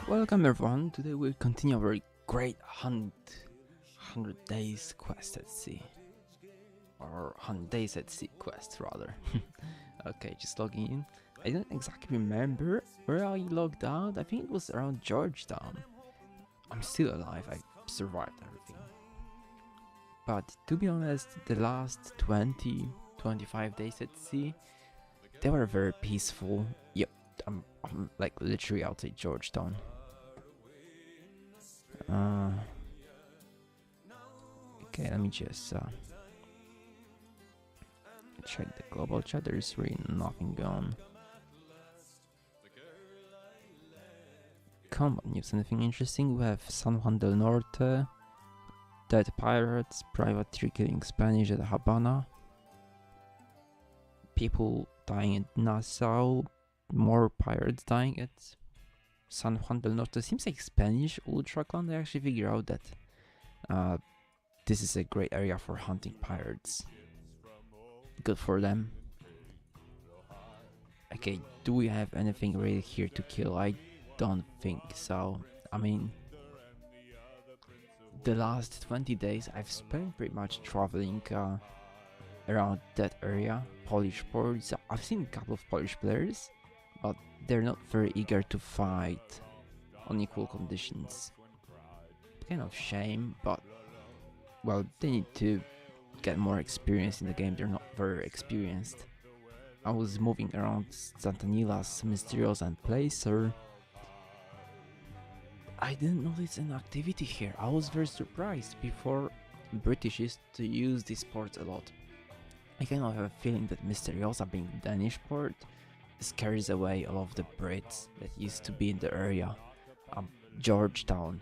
Welcome everyone, today we'll continue our great hunt 100 days quest at sea. Or 100 days at sea quest rather. Okay, just logging in. I don't exactly remember where I logged out, I think it was around Georgetown. I'm still alive, I survived everything. But to be honest, the last 20-25 days at sea, they were very peaceful. Yep, I'm like literally outside Georgetown. Okay, let me just check the global chat. There's really nothing going. Come on, news, anything interesting? We have San Juan del Norte, dead pirates, privateer killing Spanish at Habana, people dying at Nassau, more pirates dying at San Juan del Norte. Seems like Spanish ultra clan. They actually figure out that this is a great area for hunting pirates. Good for them. Okay, do we have anything really here to kill? I don't think so. I mean, the last 20 days I've spent pretty much traveling around that area, Polish ports. I've seen a couple of Polish players, but they're not very eager to fight on equal conditions. Kind of shame, but well, they need to get more experience in the game. They're not very experienced. I was moving around Santanila's Mysterious and Placer. I didn't notice an activity here. I was very surprised. Before, British used to use this port a lot. I kind of have a feeling that Mysteriosa, being Danish port, scares away all of the Brits that used to be in the area. Georgetown.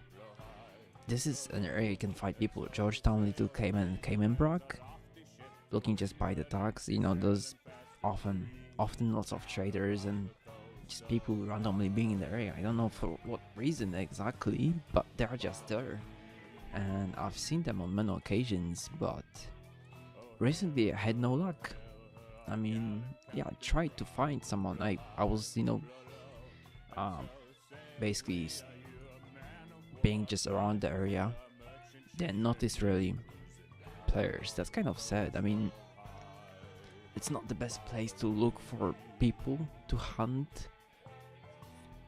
This is an area you can fight people. Georgetown, Little Cayman, and Caymanbrook. Looking just by the tags, you know, those often lots of traders and just people randomly being in the area. I don't know for what reason exactly, but they're just there. And I've seen them on many occasions, but recently I had no luck. I mean, yeah, I tried to find someone. I was, basically being just around the area, then notice really players. That's kind of sad. I mean, it's not the best place to look for people to hunt,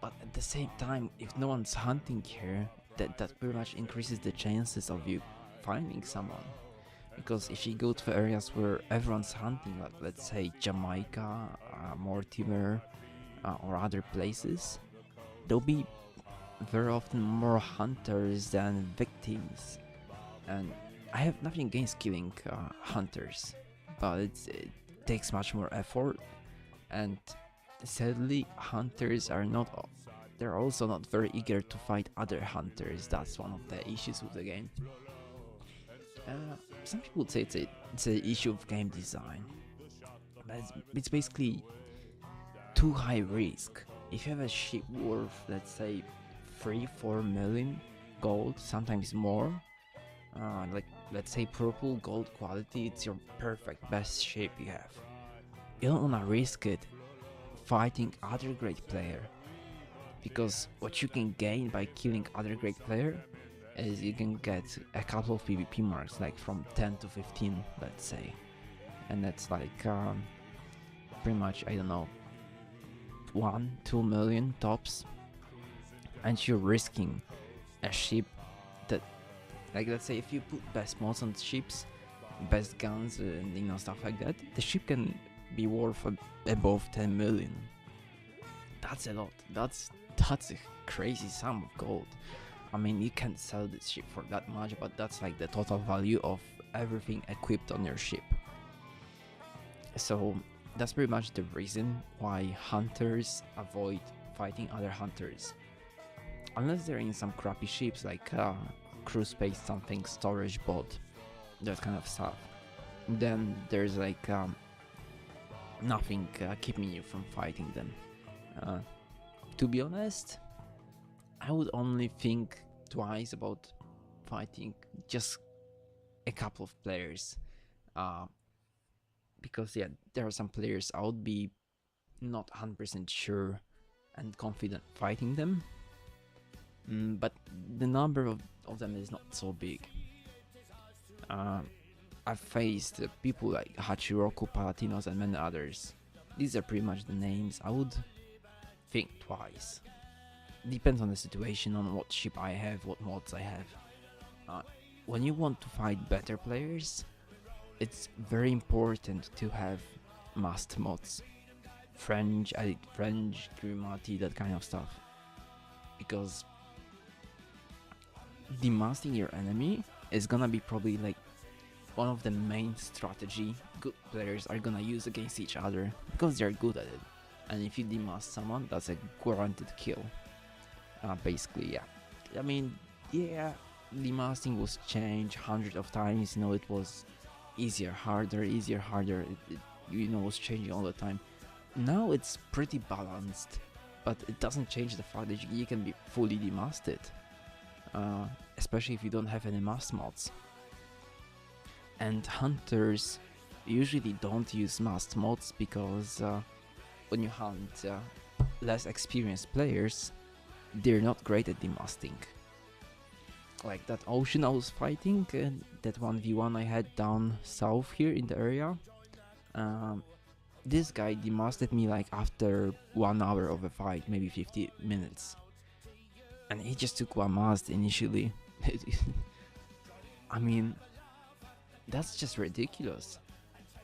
but at the same time, if no one's hunting here, that pretty much increases the chances of you finding someone. Because if you go to areas where everyone's hunting, like let's say Jamaica, Mortimer, or other places, there'll be very often more hunters than victims. And I have nothing against killing hunters, but it takes much more effort, and sadly hunters are not, they're also not very eager to fight other hunters. That's one of the issues with the game. Some people would say it's an issue of game design, but it's basically too high risk. If you have a ship worth, let's say, 3-4 million gold, sometimes more, like let's say purple gold quality, it's your perfect best ship you have. You don't wanna risk it fighting other great player, because what you can gain by killing other great player is you can get a couple of PvP marks, like from 10 to 15, let's say, and that's like pretty much, I don't know, 1-2 million tops, and you're risking a ship that, like let's say if you put best mods on ships, best guns and stuff like that, the ship can be worth above 10 million. That's a lot. That's a crazy sum of gold. I mean, you can't sell this ship for that much, but that's like the total value of everything equipped on your ship. So that's pretty much the reason why hunters avoid fighting other hunters, unless they're in some crappy ships like crew space something, storage bot, that kind of stuff. Then there's like nothing keeping you from fighting them. To be honest, I would only think twice about fighting just a couple of players, because yeah, there are some players I would be not 100% sure and confident fighting them. but the number of them is not so big. Um, I've faced people like Hachiroku, Palatinos, and many others. These are pretty much the names. I would think twice. Depends on the situation, on what ship I have, what mods I have. Uh, when you want to fight better players, it's very important to have must mods. French, French, Grimati, that kind of stuff. Because demasting your enemy is gonna be probably like one of the main strategy good players are gonna use against each other because they're good at it. And if you demast someone, that's a guaranteed kill. Basically, yeah. I mean, yeah, demasting was changed hundreds of times. You know, it was easier, harder, easier, harder. It was changing all the time. Now it's pretty balanced, but it doesn't change the fact that you can be fully demasted, especially if you don't have any mass mods. And hunters usually don't use mass mods because when you hunt less experienced players, they're not great at demasting. Like that ocean I was fighting, that 1v1 I had down south here in the area. This guy demasted me like after 1 hour of a fight, maybe 50 minutes. And he just took one mast initially. I mean, that's just ridiculous.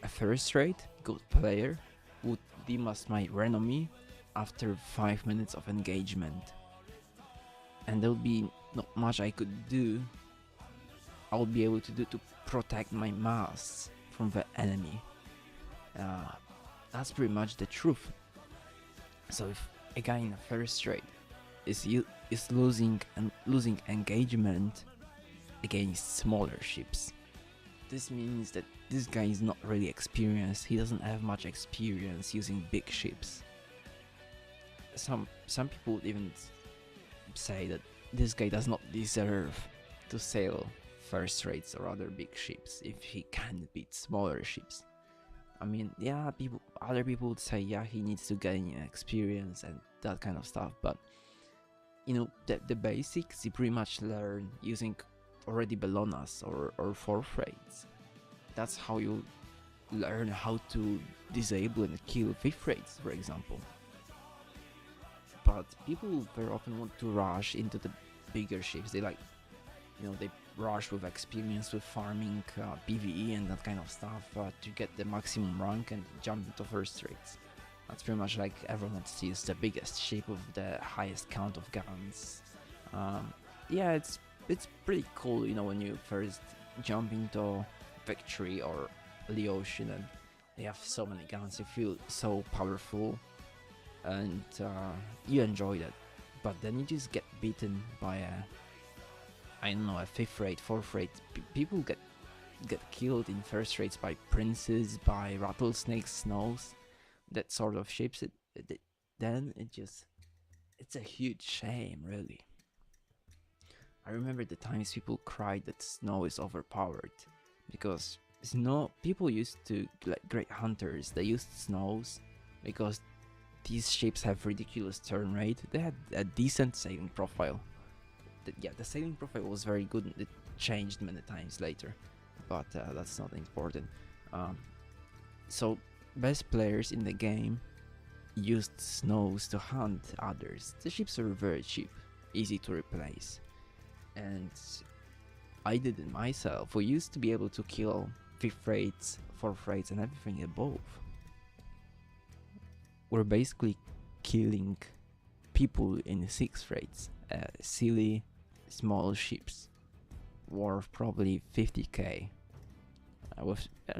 A first rate good player would demast my Renomi after 5 minutes of engagement. And there would be not much I could do. I would be able to do to protect my masts from the enemy. That's pretty much the truth. So if a guy in a first rate is losing engagement against smaller ships, this means that this guy is not really experienced. He doesn't have much experience using big ships. Some people would even say that this guy does not deserve to sail first rates or other big ships if he can't beat smaller ships. I mean, yeah, other people would say, yeah, he needs to gain experience and that kind of stuff, but the basics you pretty much learn using already Bellonas or fourth rates. That's how you learn how to disable and kill fifth rates, for example. But people very often want to rush into the bigger ships. They they rush with experience with farming, PvE and that kind of stuff to get the maximum rank and jump into first rates. That's pretty much like everyone sees the biggest ship with the highest count of guns. Yeah, it's pretty cool, when you first jump into Victory or the ocean and they have so many guns, you feel so powerful and you enjoy that. But then you just get beaten by a fifth rate, fourth rate. People get killed in first rates by princes, by rattlesnakes, snows, that sort of ships. Then it's a huge shame, really. I remember the times people cried that snow is overpowered, because people used to, like great hunters, they used snows because these ships have ridiculous turn rate. They had a decent sailing profile. The sailing profile was very good and it changed many times later, but that's not important. So best players in the game used snows to hunt others. The ships are very cheap, easy to replace, and I did it myself. We used to be able to kill fifth rates, fourth rates and everything above. We're basically killing people in sixth rates, silly small ships worth probably 50k.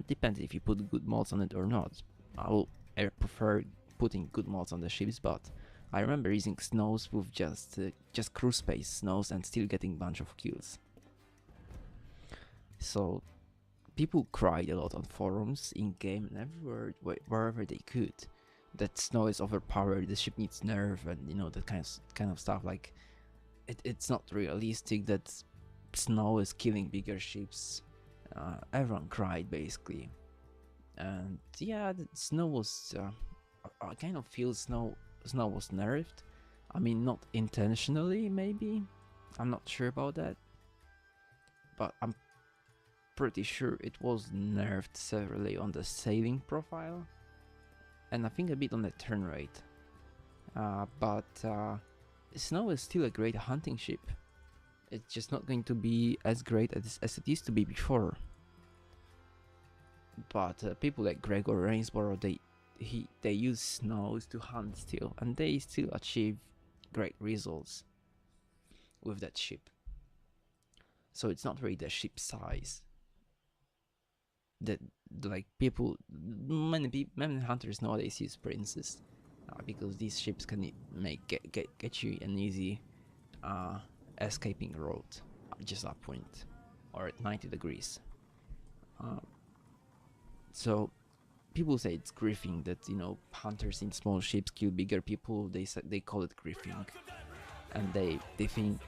Depends if you put good mods on it or not. I prefer putting good mods on the ships, but I remember using snows with just cruise space snows and still getting bunch of kills. So people cried a lot on forums, in game, and everywhere, wherever they could, that snow is overpowered, the ship needs nerf, and that kind of stuff. Like it's not realistic that snow is killing bigger ships. Everyone cried basically, and yeah, the snow was. I kind of feel snow was nerfed I mean, not intentionally, maybe. I'm not sure about that, but I'm pretty sure it was nerfed severely on the sailing profile, and I think a bit on the turn rate. But Snow is still a great hunting ship. It's just not going to be as great as it used to be before. But people like Gregor Rainsborough, they use Snows to hunt still, and they still achieve great results with that ship. So it's not really the ship size that, like, many hunters nowadays use Princes, because these ships can get you an easy escaping route just upwind or at 90 degrees. So people say it's griefing that, hunters in small ships kill bigger people. They call it griefing, and they think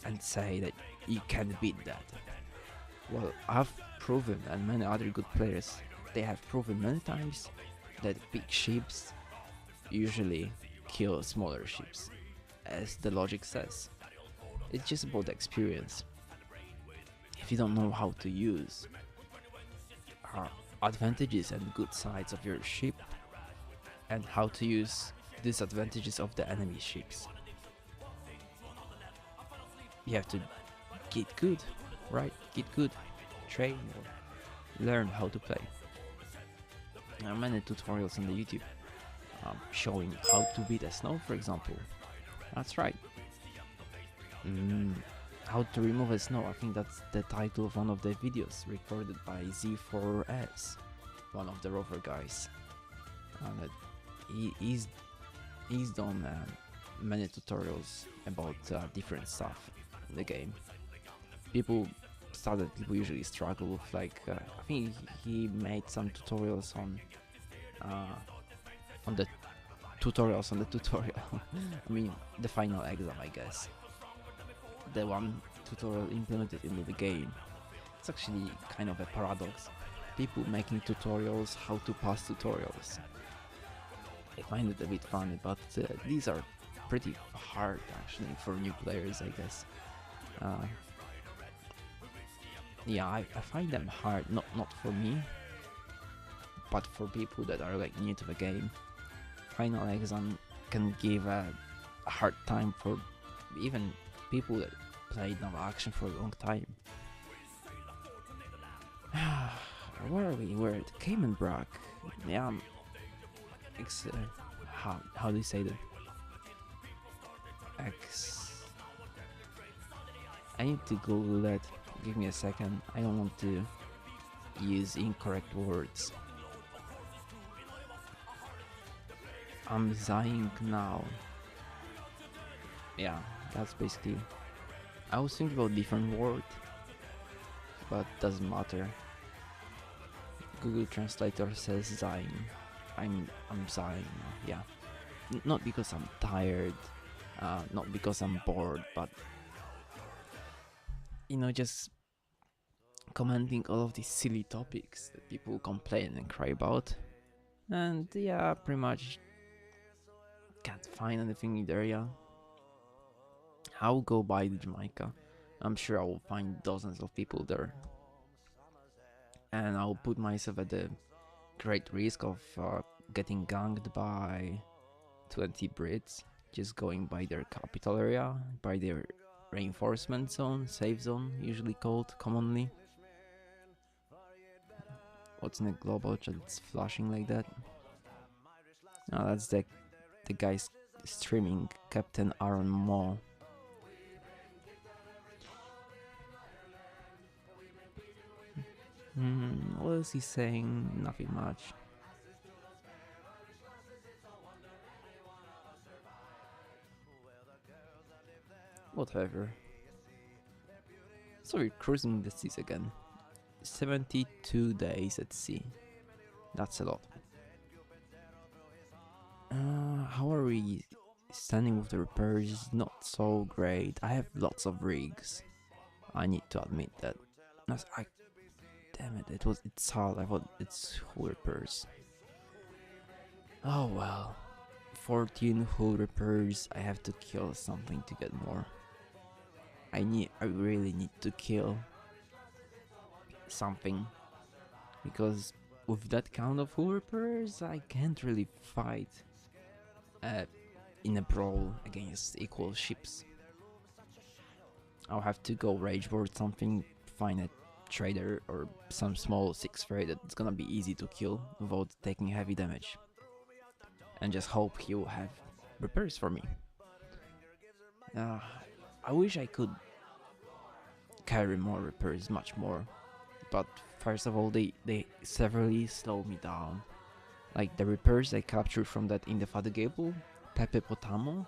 and say that you can't beat that. Well, I've proven, and many other good players, they have proven many times that big ships usually kill smaller ships, as the logic says. It's just about the experience. If you don't know how to use advantages and good sides of your ship, and how to use disadvantages of the enemy ships, you have to get good, right? Get good, train, or learn how to play. There are many tutorials on the YouTube showing how to beat a snow, for example. That's right. How to remove a snow, I think that's the title of one of the videos recorded by Z4S, one of the rover guys. He's done many tutorials about different stuff in the game. People usually struggle with, like, I think he made some tutorials on the tutorials on the tutorial. I mean, the final exam, I guess. The one tutorial implemented into the game. It's actually kind of a paradox. People making tutorials how to pass tutorials. I find it a bit funny, but these are pretty hard actually for new players, I guess. Yeah, I find them hard, not for me, but for people that are like new to the game. Final exam can give a hard time for even people that played Naval Action for a long time. Where are we? We're at Cayman Brock. Yeah, how do you say that? I need to Google that. Give me a second. I don't want to use incorrect words. I'm sighing now. Yeah, that's basically. I was thinking about different word, but doesn't matter. Google Translator says sighing. I'm sighing. Yeah, not because I'm tired, not because I'm bored, but just commenting all of these silly topics that people complain and cry about. And yeah, pretty much can't find anything in the area. I'll go by the Jamaica. I'm sure I will find dozens of people there. And I'll put myself at the great risk of getting ganged by 20 Brits just going by their capital area, by their reinforcement zone, safe zone, usually called commonly. What's in the global chat that's flashing like that? Oh, that's the guy streaming, Captain Aaron Moore. What is he saying? Nothing much. Whatever. So we're cruising the seas again. 72 days at sea. That's a lot. How are we standing with the repairs? Not so great. I have lots of rigs. I need to admit that. Damn it, it's hard. I thought it's full repairs. Oh well. 14 hull repairs. I have to kill something to get more. I really need to kill something, because with that count of hull repairs I can't really fight in a brawl against equal ships. I'll have to go rage board something, find a trader or some small 6 ray that's gonna be easy to kill without taking heavy damage, and just hope he'll have repairs for me. I wish I could carry more repairs, much more, but first of all they severely slow me down. Like the repairs I captured from that indefatigable Pepe Potamo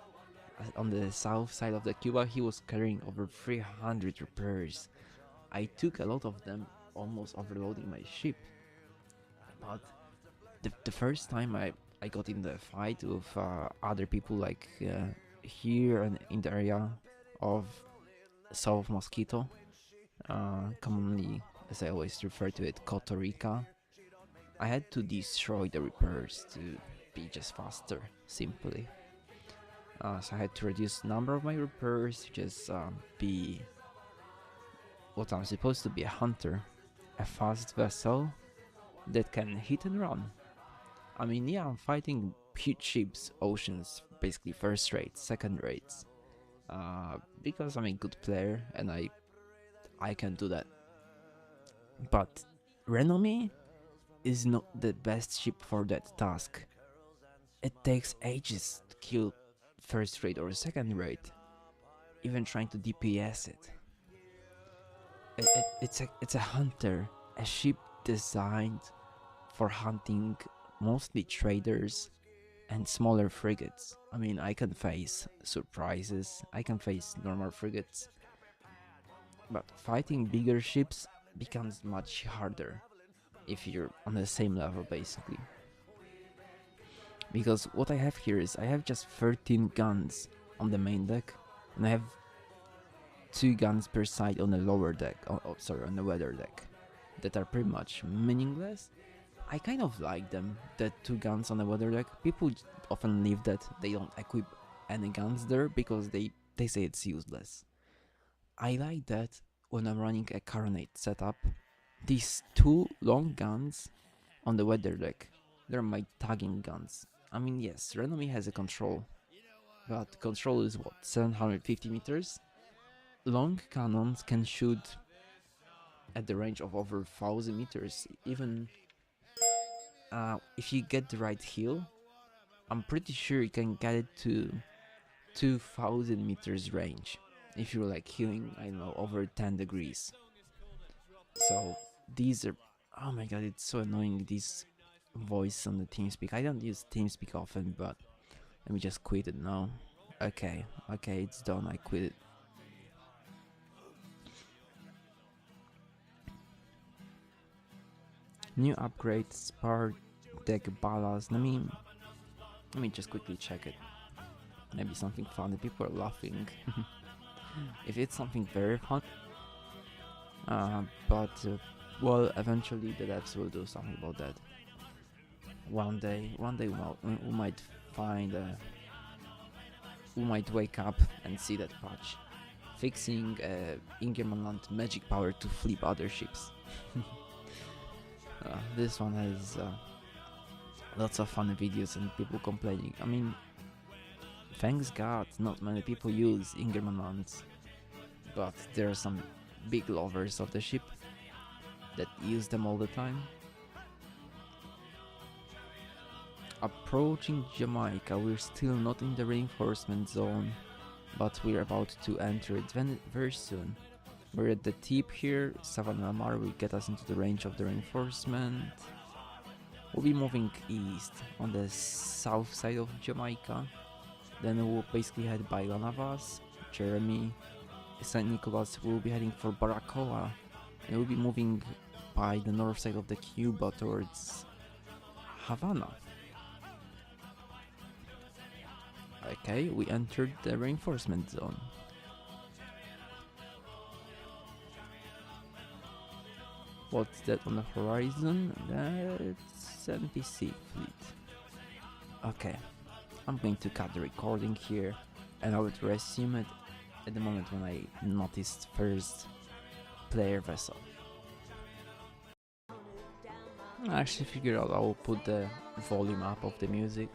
on the south side of the Cuba, he was carrying over 300 repairs. I took a lot of them, almost overloading my ship. But the first time I got in the fight with other people, like here and in the area of South Mosquito, commonly, as I always refer to it, Costa Rica, I had to destroy the repairs to be just faster, simply. So I had to reduce the number of my repairs to just be what I'm supposed to be, a hunter, a fast vessel that can hit and run. I mean, yeah, I'm fighting huge ships, oceans, basically first rates, second rates, because I'm a good player and I can do that. But Renomme is not the best ship for that task. It takes ages to kill first rate or second rate, even trying to DPS it. It's a hunter, a ship designed for hunting mostly traders and smaller frigates. I mean, I can face surprises, I can face normal frigates, but fighting bigger ships becomes much harder if you're on the same level, basically. Because what I have here is I have just 13 guns on the main deck, and I have 2 guns per side on the lower deck, on the weather deck, that are pretty much meaningless. I kind of like them, the 2 guns on the weather deck. People often leave that, they don't equip any guns there because they say it's useless. I like that when I'm running a Carronade setup. These 2 long guns on the weather deck, they're my tagging guns. I mean, yes, Renomme has a control, but control is what, 750 meters? Long cannons can shoot at the range of over 1000 meters, even if you get the right heal. I'm pretty sure you can get it to 2000 meters range if you're like healing, I don't know, over 10 degrees. So these are, oh my god, it's so annoying, this voice on the TeamSpeak. I don't use TeamSpeak often, but let me just quit it now. Okay, it's done, I quit it. New upgrade, spar deck ballast. Let me just quickly check it. Maybe something funny. People are laughing. If it's something very fun, well, eventually the devs will do something about that. One day we might find we might wake up and see that patch fixing Ingermanland magic power to flip other ships. This one has lots of funny videos and people complaining. I mean, thanks God, not many people use Ingermanlands, but there are some big lovers of the ship that use them all the time. Approaching Jamaica, we're still not in the reinforcement zone, but we're about to enter it very soon. We're at the tip here. Savannah Mar will get us into the range of the reinforcement. We'll be moving east on the south side of Jamaica. Then we'll basically head by La Navas, Jeremy, St. Nicholas. We'll be heading for Baracoa. And we'll be moving by the north side of the Cuba towards Havana. Okay, we entered the reinforcement zone. What's that on the horizon? That's NPC fleet. Okay, I'm going to cut the recording here, and I would resume it at the moment when I noticed first player vessel. I actually figured out I will put the volume up of the music,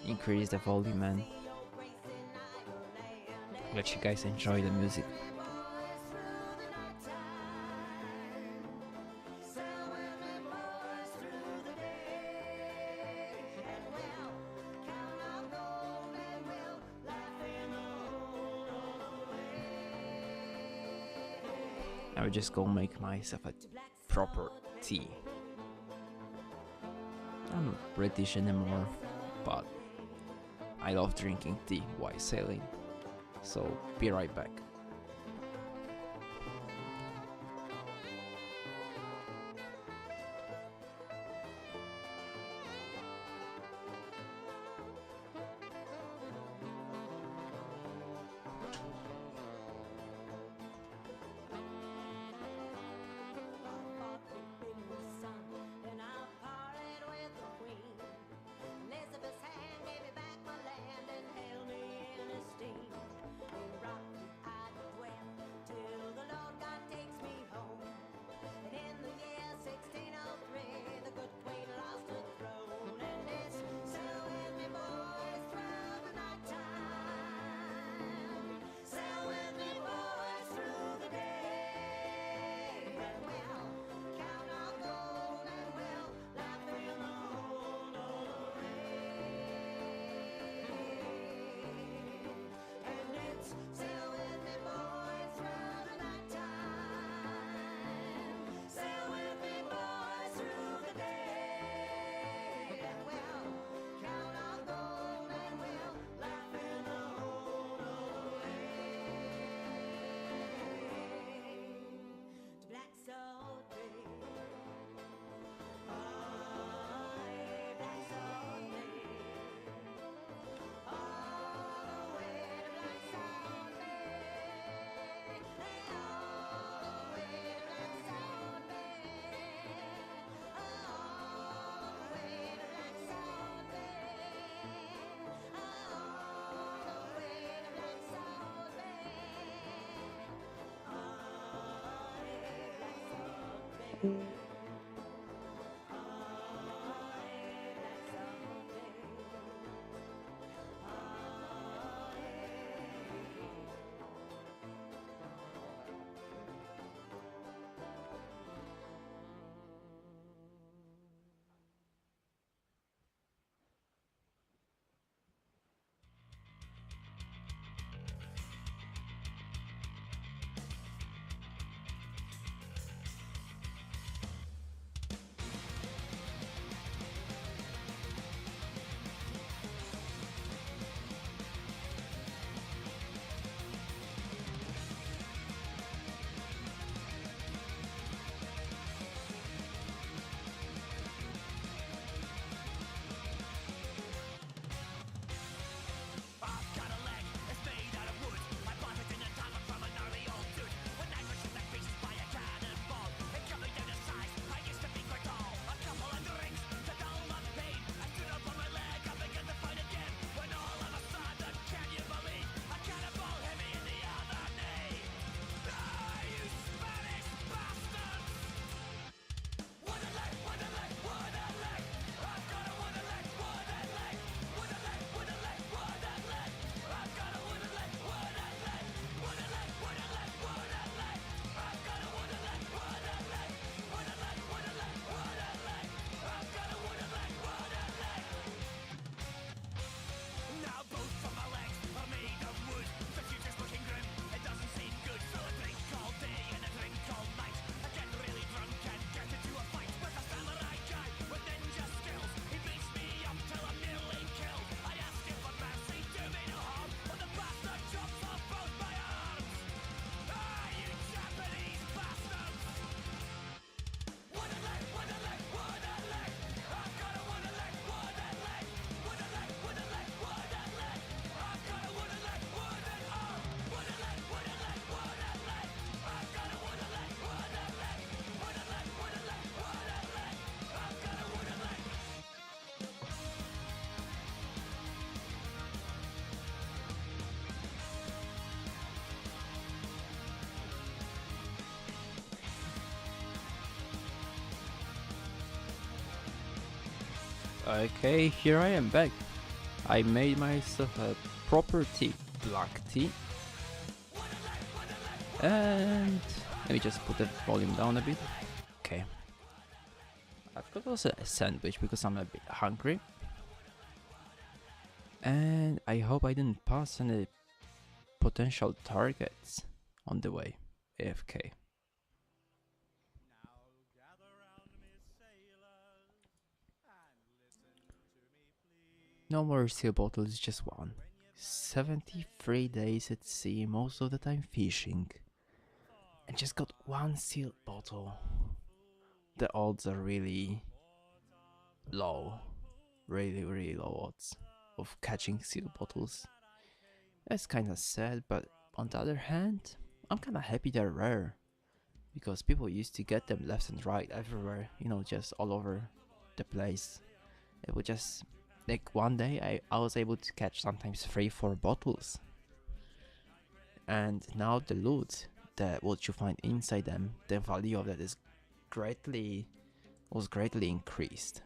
increase the volume, and let you guys enjoy the music. I would just go make myself a proper tea. I'm not British anymore, but I love drinking tea while sailing. So be right back. Okay, here I am back. I made myself a proper tea, black tea. And let me just put the volume down a bit. Okay. I've got also a sandwich because I'm a bit hungry. And I hope I didn't pass any potential targets on the way. AFK. No more steel bottles, just one. 73 days at sea, most of the time fishing. And just got one sealed bottle. The odds are really low. Really low odds of catching sealed bottles. That's kinda sad, but on the other hand, I'm kinda happy they're rare. Because people used to get them left and right everywhere, you know, just all over the place. It would just, like one day I was able to catch sometimes 3-4 bottles. And now the loot, what you find inside them, the value of that is was greatly increased.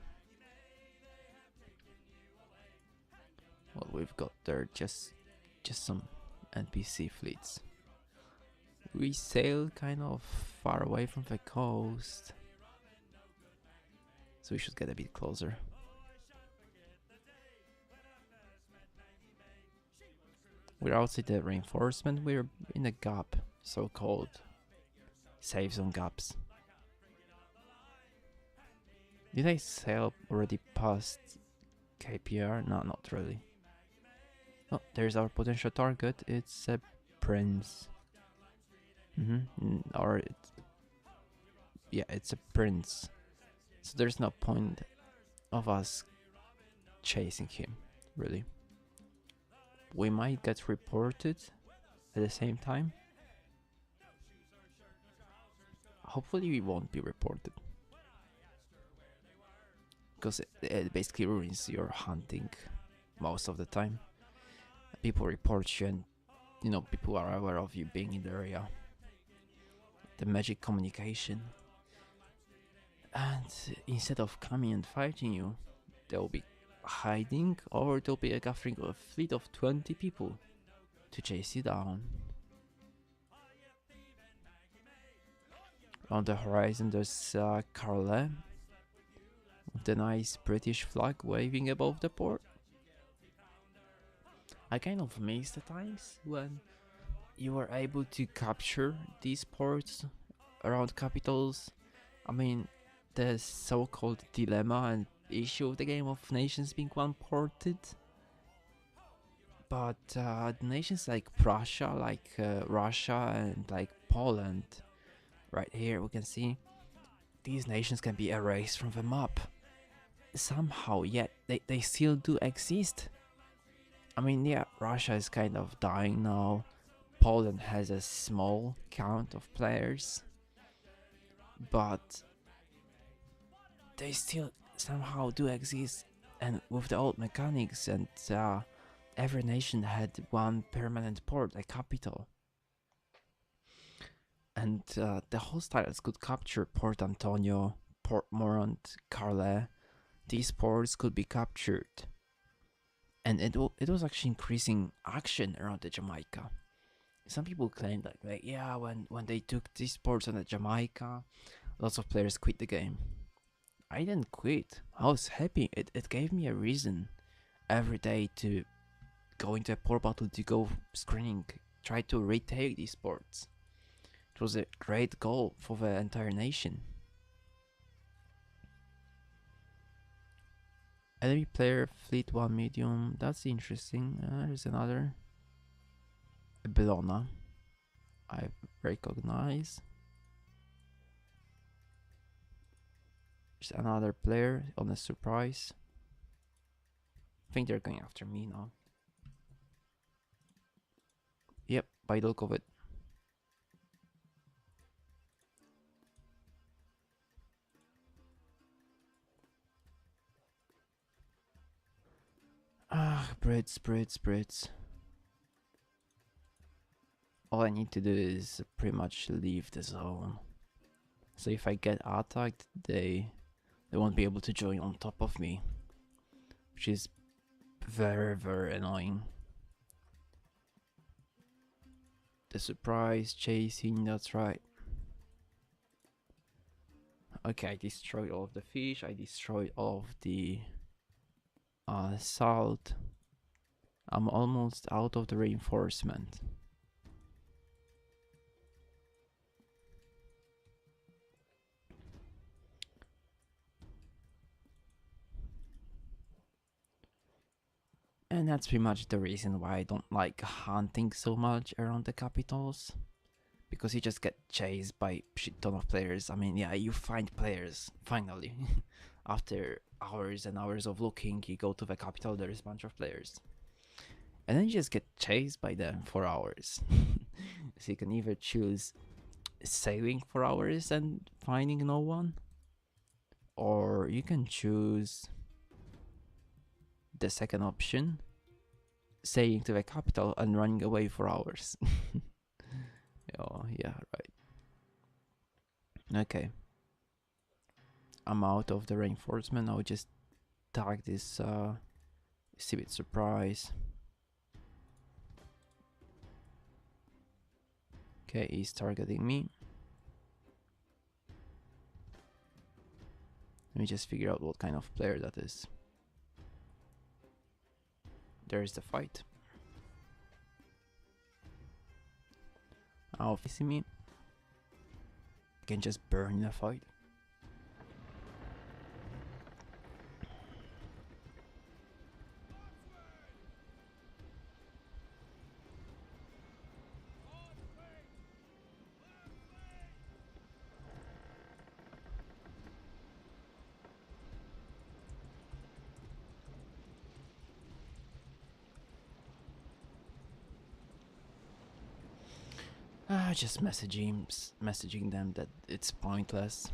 What we've got there, just some NPC fleets. We sail kind of far away from the coast, so we should get a bit closer. We're outside the reinforcement, we're in a gap, so-called safe zone gaps. Did I sail already past KPR? No, not really. Oh, there's our potential target, it's a prince. Or it's a prince. So there's no point of us chasing him, really. We might get reported at the same time. Hopefully we won't be reported. Because it basically ruins your hunting most of the time. People report you and, you know, people are aware of you being in the area. The magic communication. And instead of coming and fighting you, they'll be hiding, or they'll be gathering a fleet of 20 people to chase you down. On the horizon there's Carle with the nice British flag waving above the port. I kind of miss the times when you were able to capture these ports around capitals. I mean, the so-called dilemma and issue of the game of nations being one ported. But nations like Russia and like Poland, right here we can see these nations can be erased from the map. Somehow, yet they still do exist. I mean, yeah, Russia is kind of dying now. Poland has a small count of players, but they still somehow do exist. And with the old mechanics, and every nation had one permanent port, a capital. And the hostiles could capture Port Antonio, Port Morant, Carle. These ports could be captured. And it was actually increasing action around the Jamaica. Some people claim that, like, yeah, when they took these ports on the Jamaica, lots of players quit the game. I didn't quit. I was happy. It gave me a reason every day to go into a port battle, to go screening, try to retake these ports. It was a great goal for the entire nation. Enemy player, fleet 1 medium, that's interesting. There's another. Bellona, I recognize. There's another player on a surprise. I think they're going after me now. Yep, by the look of it. Ah, Brits. All I need to do is pretty much leave the zone. So if I get attacked, they won't be able to join on top of me. which is very, very annoying. The surprise chasing, that's right. Okay, I destroyed all of the fish, I destroyed all of the salt. I'm almost out of the reinforcement. And that's pretty much the reason why I don't like hunting so much around the capitals. Because you just get chased by a shit ton of players. I mean, yeah, you find players, finally. After hours and hours of looking, you go to the capital, there's a bunch of players. And then you just get chased by them for hours. So you can either choose sailing for hours and finding no one, or you can choose the second option, sailing to the capital and running away for hours. Oh, yeah, right. Okay. I'm out of the reinforcement. I'll just tag this exhibit surprise. Okay, he's targeting me. Let me just figure out what kind of player that is. There's the fight. Oh, you see me? I can just burn the fight. Just messaging them that it's pointless.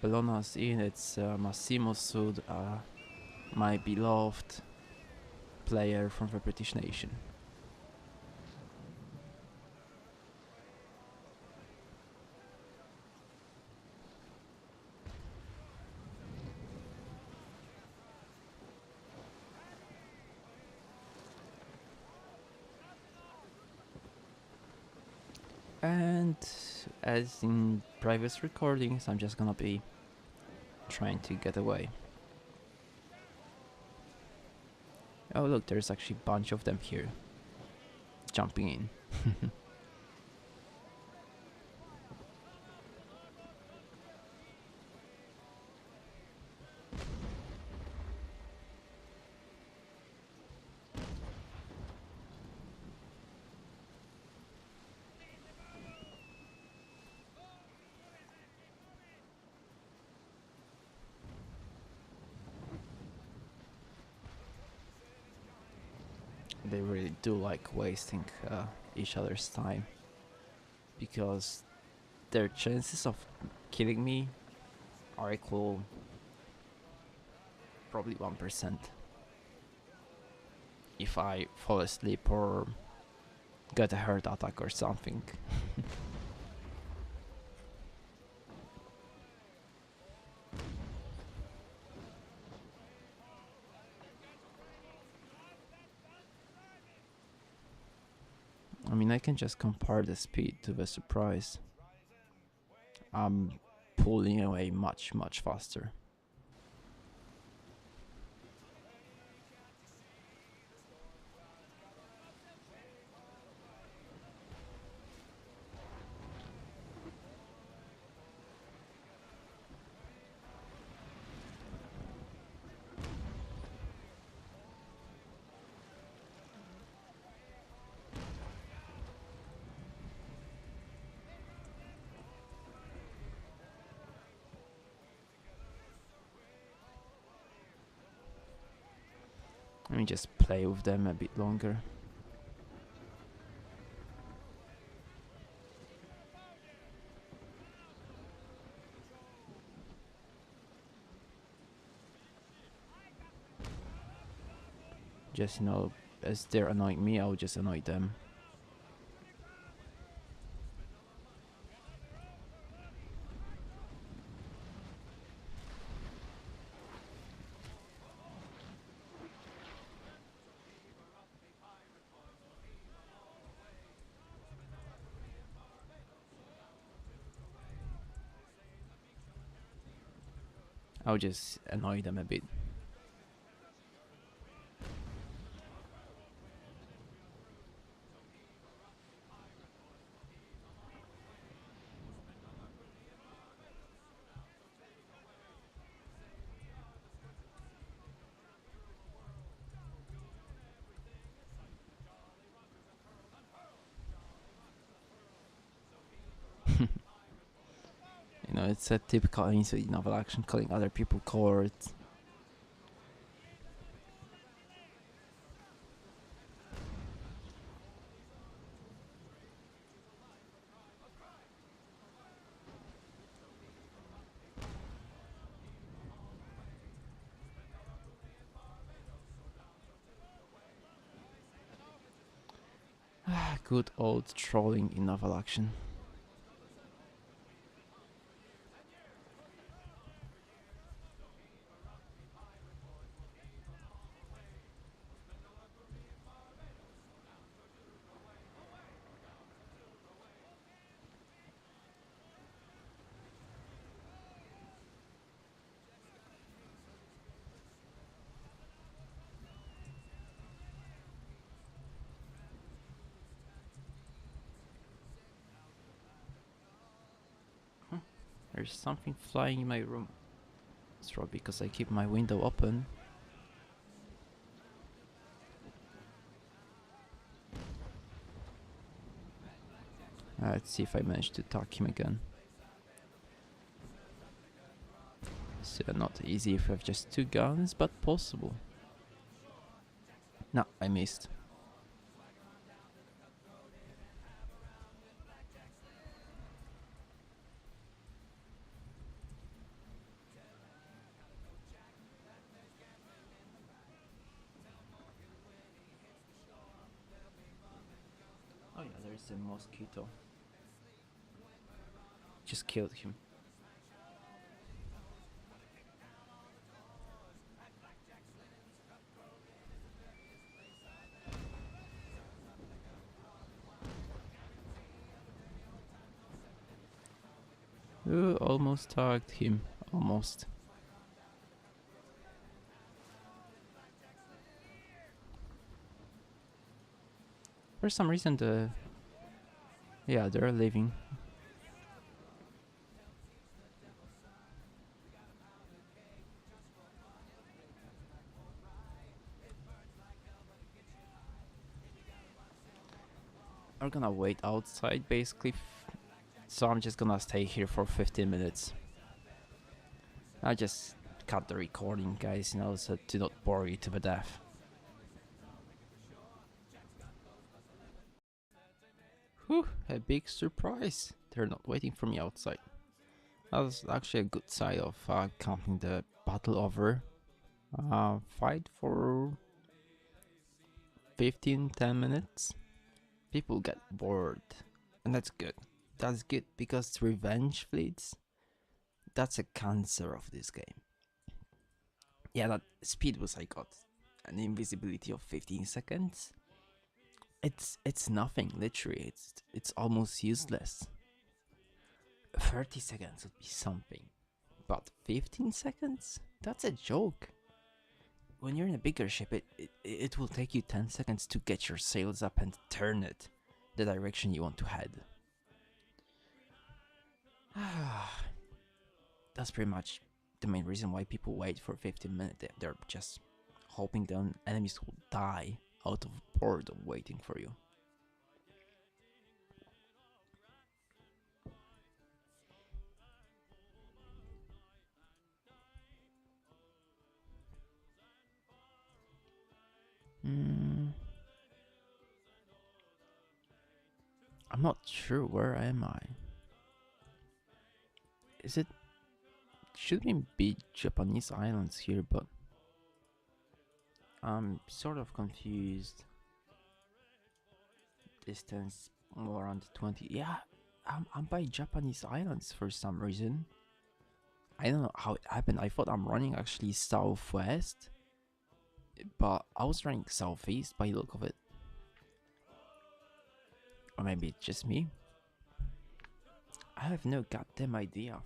Bellona's in, it's Massimo Sud, my beloved player from the British nation. And as in previous recordings, I'm just gonna be trying to get away. Oh look, there's actually a bunch of them here. Jumping in. They really do like wasting each other's time, because their chances of killing me are equal probably 1% if I fall asleep or get a heart attack or something. I mean, I can just compare the speed to the surprise. I'm pulling away much, much faster. Let me just play with them a bit longer. Just, as they're annoying me, I'll just annoy them. I'll just annoy them a bit. It's a typical naval action, calling other people cowards. Good old trolling in naval action. There's something flying in my room. It's probably because I keep my window open. Let's see if I manage to talk him again. So not easy if you have just 2 guns, but possible. No, I missed. Oh yeah, there's a mosquito. Just killed him. Ooh, almost tagged him. Almost. For some reason yeah, they're leaving. We're gonna wait outside basically. So I'm just gonna stay here for 15 minutes. I just cut the recording, guys, so to not bore you to the death. Whew, a big surprise. They're not waiting for me outside. That was actually a good side of counting the battle over. Fight for 10 minutes. People get bored. And that's good. That's good because revenge fleets, that's a cancer of this game. Yeah, that speed was I got an invisibility of 15 seconds. It's nothing, literally. It's almost useless. 30 seconds would be something. But 15 seconds? That's a joke. When you're in a bigger ship, it will take you 10 seconds to get your sails up and turn it the direction you want to head. That's pretty much the main reason why people wait for 15 minutes. They're just hoping the enemies will die out of boredom waiting for you. I'm not sure where am I. Is it? Shouldn't be Japanese islands here, but I'm sort of confused. Distance more around 20. Yeah, I'm by Japanese islands for some reason. I don't know how it happened. I thought I'm running actually southwest, but I was running southeast by the look of it. Or maybe it's just me. I have no goddamn idea.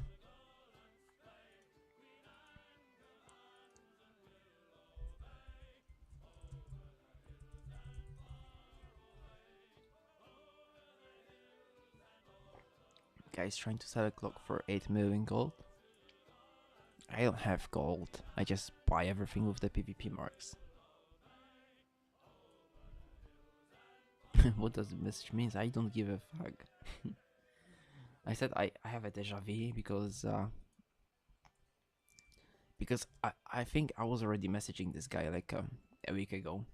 Guys trying to sell a clock for 8 million gold. I don't have gold. I just buy everything with the PvP marks. What does the message mean? I don't give a fuck. I said I have a deja vu because I think I was already messaging this guy like a week ago.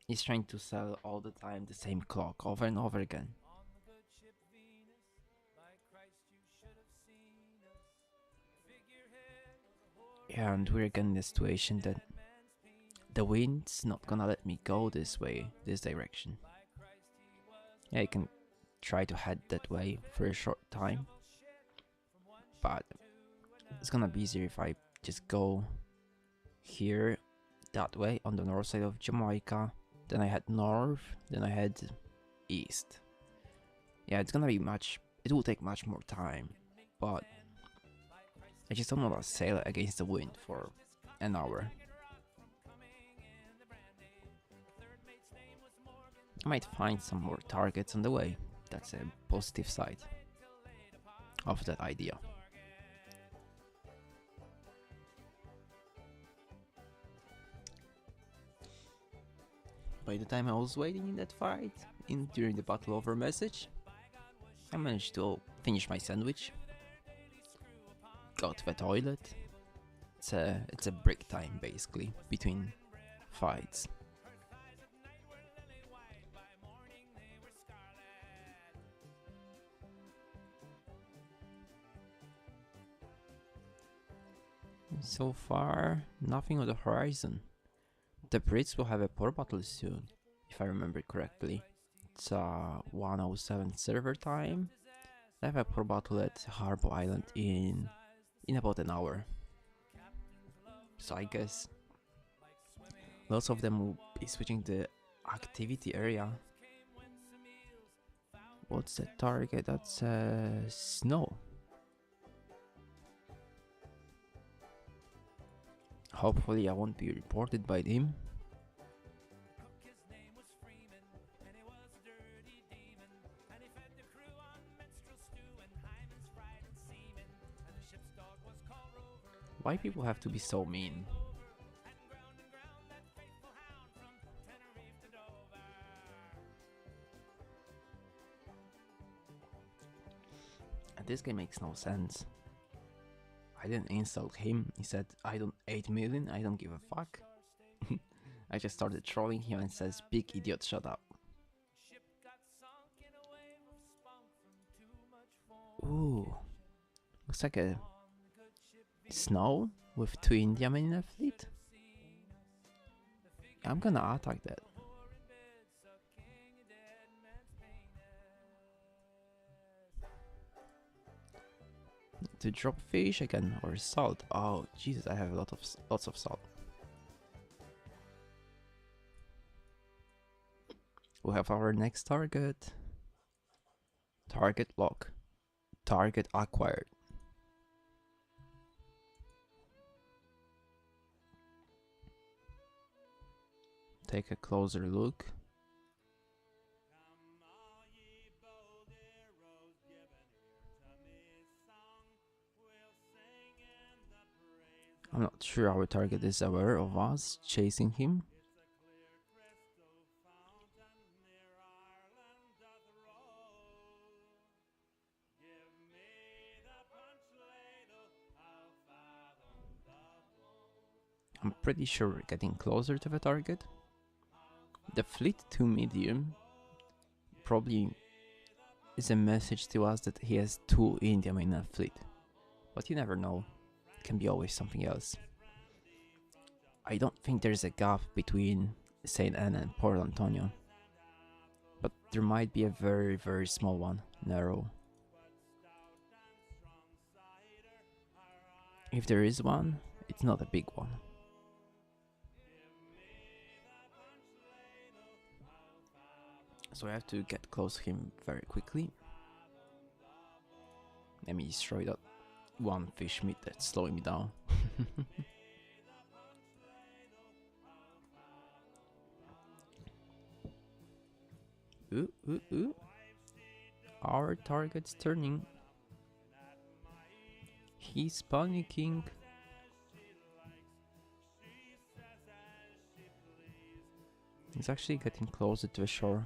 He's trying to sell all the time the same clock over and over again. Yeah, and we're again in the situation that the wind's not gonna let me go this way, this direction. Yeah, I can try to head that way for a short time, but it's gonna be easier if I just go here that way on the north side of Jamaica, then I head north, then I head east. Yeah, it's gonna be it will take much more time, but I just don't want to sail against the wind for an hour. I might find some more targets on the way. That's a positive side of that idea. By the time I was waiting in that fight, during the battle over message, I managed to finish my sandwich, go to the toilet. It's a break time basically between fights. So far, nothing on the horizon. The Brits will have a power battle soon, if I remember correctly. It's 107 server time. They have a power battle at Harbour Island in about an hour. So I guess lots of them will be switching the activity area. What's the target? That's snow. Hopefully I won't be reported by them. Why people have to be so mean? And this game makes no sense. I didn't insult him. He said, I don't 8 million, I don't give a fuck. I just started trolling him and says, big idiot, shut up. Ooh. Looks like a snow with 2 Indiamen in a fleet. I'm gonna attack that. To drop fish again or salt. Oh Jesus, I have lots of salt. We have our next target. Target lock. Target acquired. Take a closer look. I'm not sure our target is aware of us chasing him. I'm pretty sure we're getting closer to the target. The fleet 2 medium probably is a message to us that he has two Indian in a fleet. But you never know. It can be always something else. I don't think there's a gap between St. Anne and Port Antonio. But there might be a very, very small one, narrow. If there is one, it's not a big one. So I have to get close to him very quickly. Let me destroy that one fish meat that's slowing me down. Ooh, ooh, ooh. Our target's turning. He's panicking. He's actually getting closer to the shore.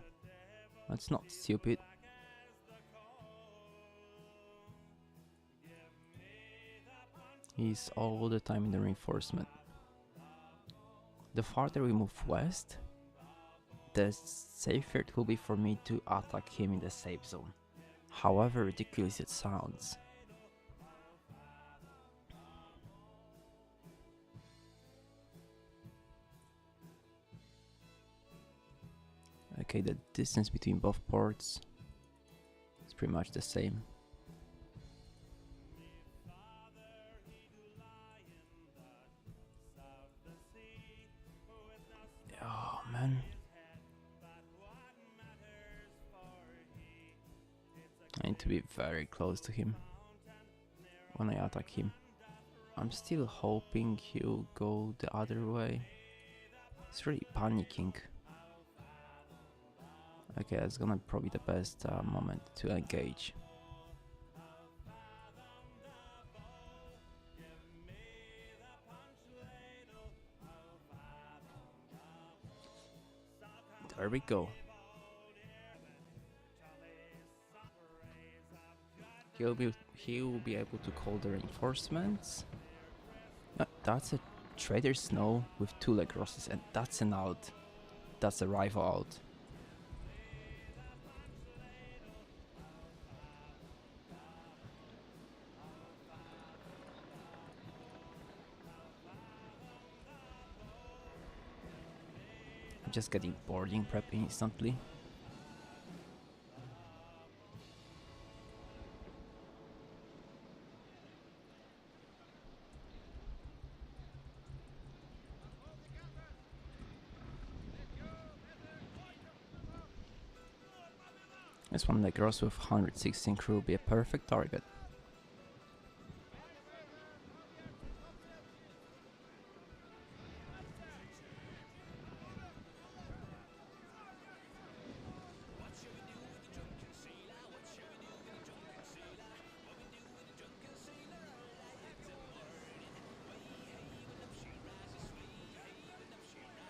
That's not stupid. He's all the time in the reinforcement. The farther we move west, the safer it will be for me to attack him in the safe zone. However ridiculous it sounds. Okay, the distance between both ports is pretty much the same. Oh man. I need to be very close to him when I attack him. I'm still hoping he'll go the other way. He's really panicking. Okay, that's gonna probably be the best moment to engage. There we go. He'll be able to call the reinforcements. That's a trader snow with 2 leg crosses, and that's an out. That's a rival out. I'm just getting boarding prep instantly. This one leg cross with 116 crew will be a perfect target.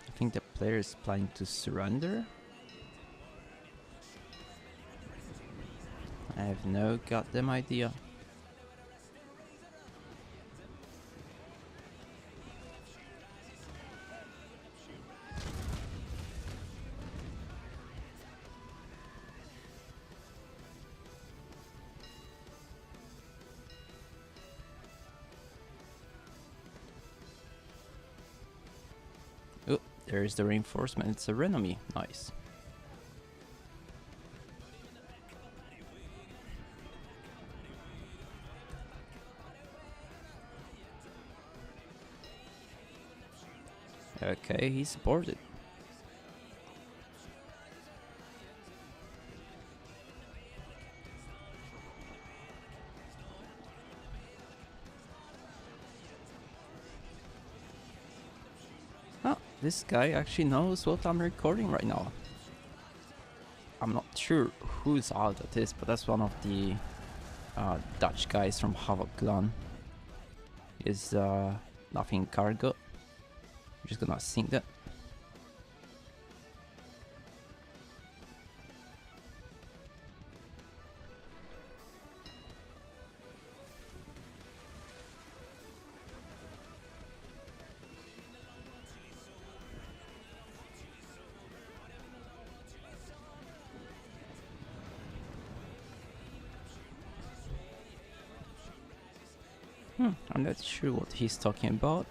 I think the player is planning to surrender. I have no goddamn idea. Oh, there's the reinforcement. It's a Renami. Nice. Okay, he's boarded. Oh, this guy actually knows what I'm recording right now. I'm not sure whose out it is, but that's one of the Dutch guys from Havoc clan. Is nothing cargo. I'm just gonna sink that. I'm not sure what he's talking about,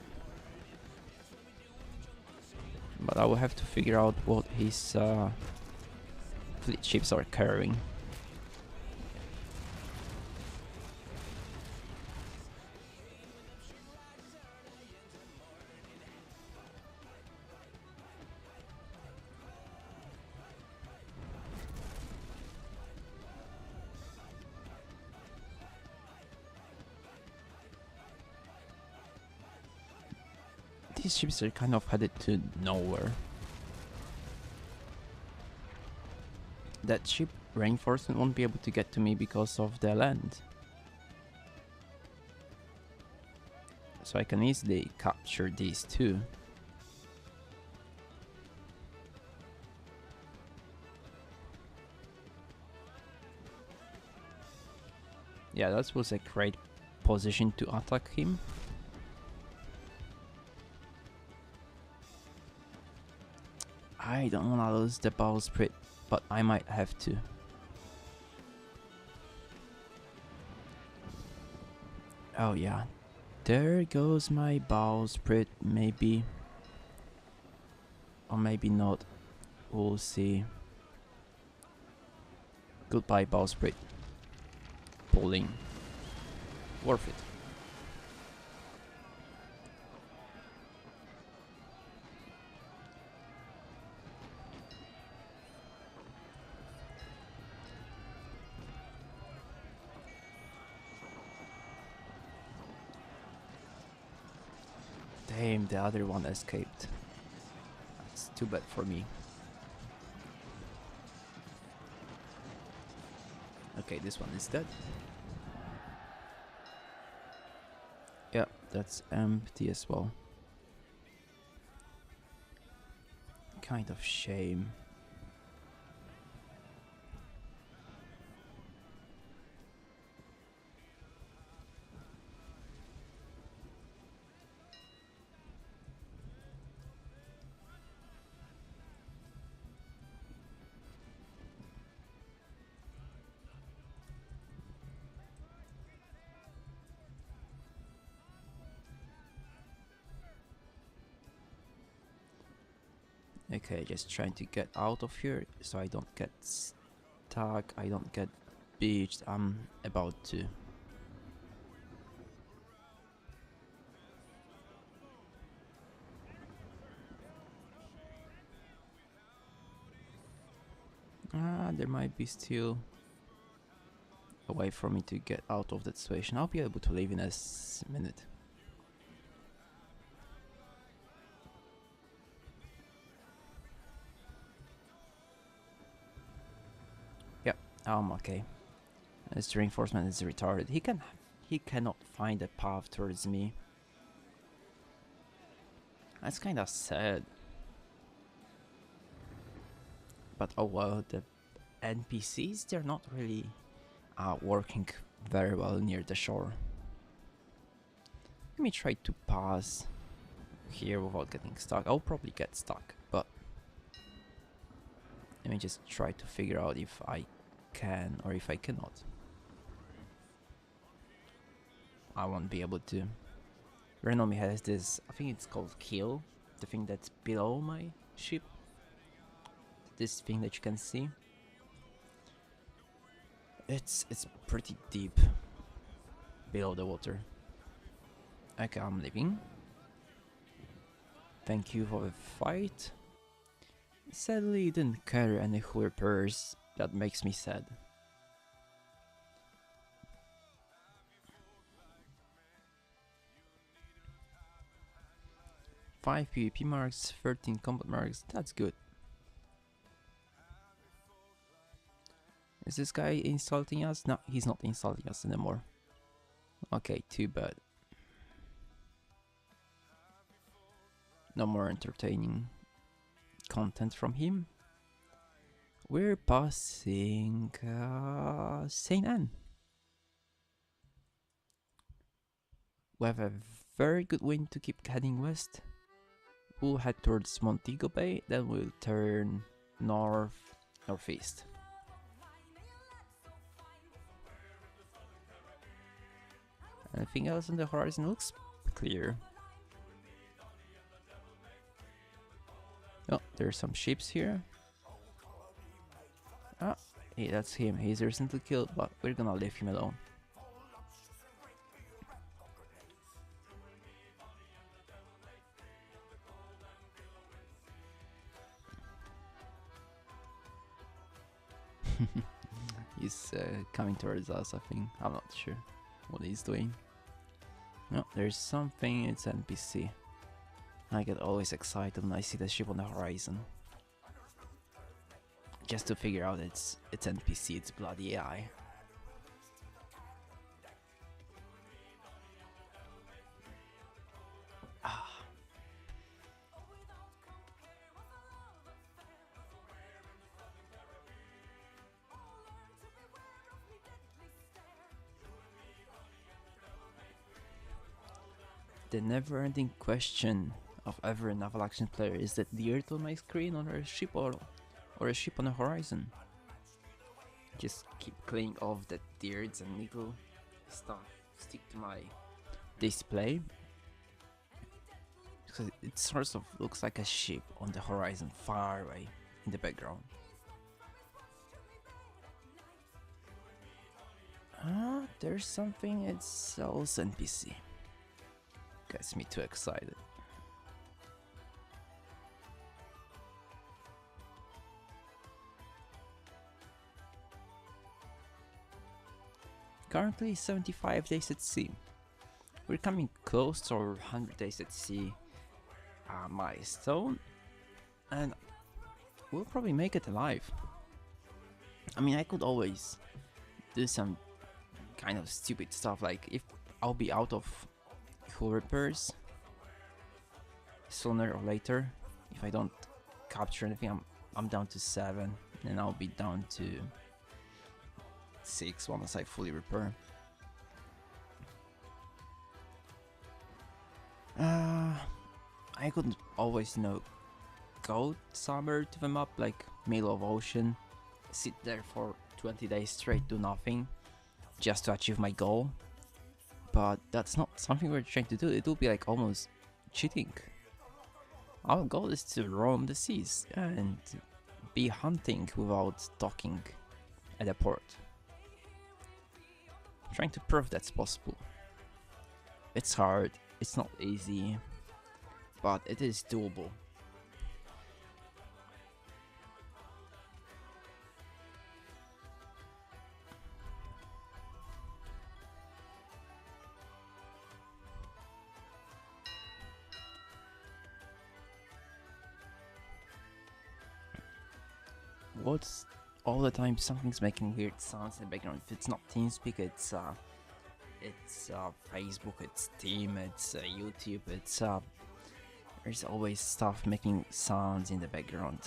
but I will have to figure out what his fleet ships are carrying. These ships are kind of headed to nowhere. That ship reinforcement won't be able to get to me because of the land. So I can easily capture these two. Yeah, that was a great position to attack him. I don't want to lose the bowsprit, but I might have to. Oh yeah, there goes my bowsprit, maybe. Or maybe not. We'll see. Goodbye bowsprit. Pulling. Worth it. Damn, the other one escaped. That's too bad for me. Okay, this one is dead. Yeah, that's empty as well. Kind of shame. Okay, just trying to get out of here so I don't get stuck, I don't get beached. I'm about to. There might be still a way for me to get out of that situation. I'll be able to leave in a minute. Yep, I'm okay. This reinforcement is retarded. He cannot find a path towards me. That's kind of sad. But oh well, the NPCs, they're not really working very well near the shore. Let me try to pass here without getting stuck. I'll probably get stuck, but let me just try to figure out if I can or if I cannot. I won't be able to. Renomi has this, I think it's called kill, the thing that's below my ship. This thing that you can see. It's pretty deep below the water. Okay, I'm leaving. Thank you for the fight. Sadly, you didn't carry any whippers. That makes me sad. Five PvP marks, 13 combat marks. That's good. Is this guy insulting us? No, he's not insulting us anymore. Okay, too bad. No more entertaining content from him. We're passing St. Anne. We have a very good wind to keep heading west. We'll head towards Montego Bay, then we'll turn northeast. Anything else on the horizon looks clear. Oh, there's some ships here. Ah, hey, that's him. He's recently killed, but we're gonna leave him alone. He's coming towards us, I think. I'm not sure what he's doing. No, there's something, it's NPC. I get always excited when I see the ship on the horizon. Just to figure out it's NPC, it's bloody AI. Ah. The never-ending question of every naval action player is that the Earth on my screen or a ship or a ship on the horizon. Just keep cleaning off the tears and little stuff stick to my display, because it sort of looks like a ship on the horizon far away in the background. There's something, it sells NPC. Gets me too excited. Currently 75 days at sea. We're coming close to our 100 days at sea milestone, and we'll probably make it alive. I mean, I could always do some kind of stupid stuff, like if I'll be out of hull repairs sooner or later, if I don't capture anything, I'm down to 7, and I'll be down to 6 once I fully repair. I could always, go somewhere to the map, like middle of ocean, sit there for 20 days straight, do nothing, just to achieve my goal. But that's not something we're trying to do. It will be like almost cheating. Our goal is to roam the seas and be hunting without docking at a port. I'm trying to prove that's possible. It's hard, it's not easy, but it is doable. What's all the time something's making weird sounds in the background? If it's not TeamSpeak, it's Facebook, it's Steam, it's YouTube, it's there's always stuff making sounds in the background.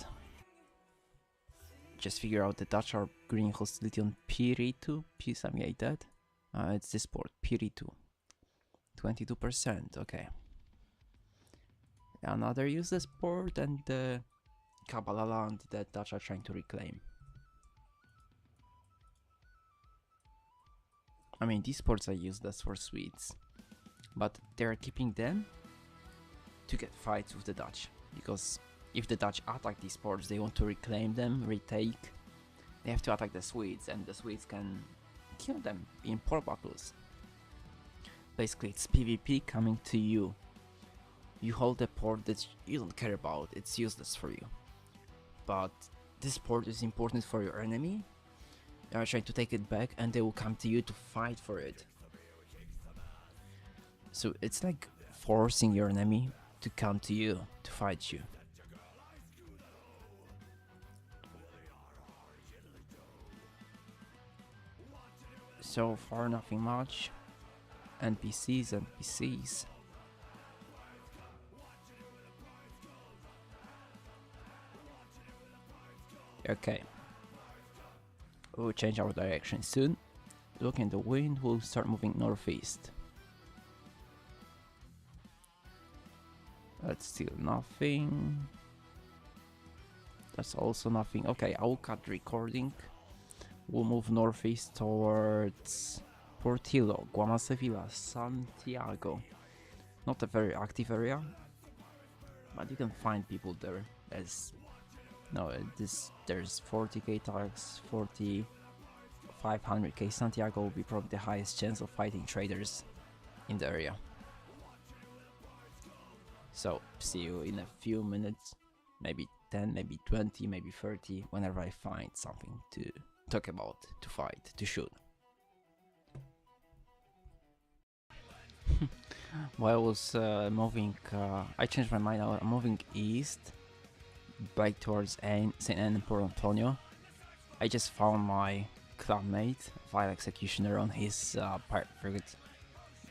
Just figure out the Dutch are green hostility on P2, something like that. It's this port, P2. 22%, okay. Another useless port, and the Kabbalah land that Dutch are trying to reclaim. I mean, these ports are useless for Swedes, but they're keeping them to get fights with the Dutch, because if the Dutch attack these ports, they want to reclaim them, retake, they have to attack the Swedes, and the Swedes can kill them in port battles. Basically, it's PvP coming to you. You hold a port that you don't care about, it's useless for you. But this port is important for your enemy. They are trying to take it back, and they will come to you to fight for it. So it's like forcing your enemy to come to you to fight you. So far, nothing much. NPCs. Okay. We'll change our direction soon. Look in the wind, we'll start moving northeast. That's still nothing. That's also nothing. Okay, I will cut recording. We'll move northeast towards Portillo, Guama Sevilla, Santiago. Not a very active area, but you can find people there. There's 40k tags, 500k. Santiago will be probably the highest chance of fighting traders in the area. So see you in a few minutes, maybe 10, maybe 20, maybe 30, whenever I find something to talk about, to fight, to shoot. While I was moving, I changed my mind. I'm moving east, back towards St. Anne and Port Antonio. I just found my clubmate, Vile Executioner, on his pirate frigate,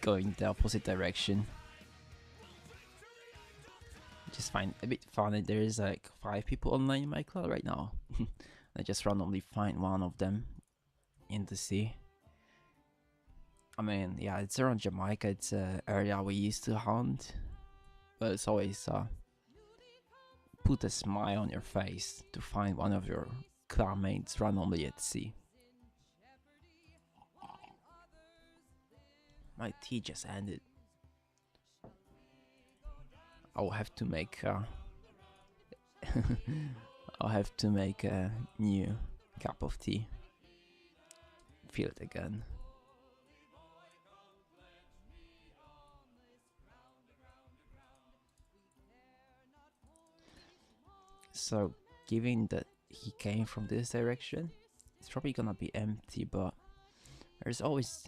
going the opposite direction. Just find a bit funny. There is like 5 people online in my club right now. I just randomly find one of them in the sea. I mean, yeah, it's around Jamaica. It's an area we used to hunt, but it's always put a smile on your face to find one of your clubmates randomly at sea. My tea just ended. I'll have to make I'll have to make a new cup of tea. Feel it again. So, given that he came from this direction, it's probably gonna be empty, but there's always,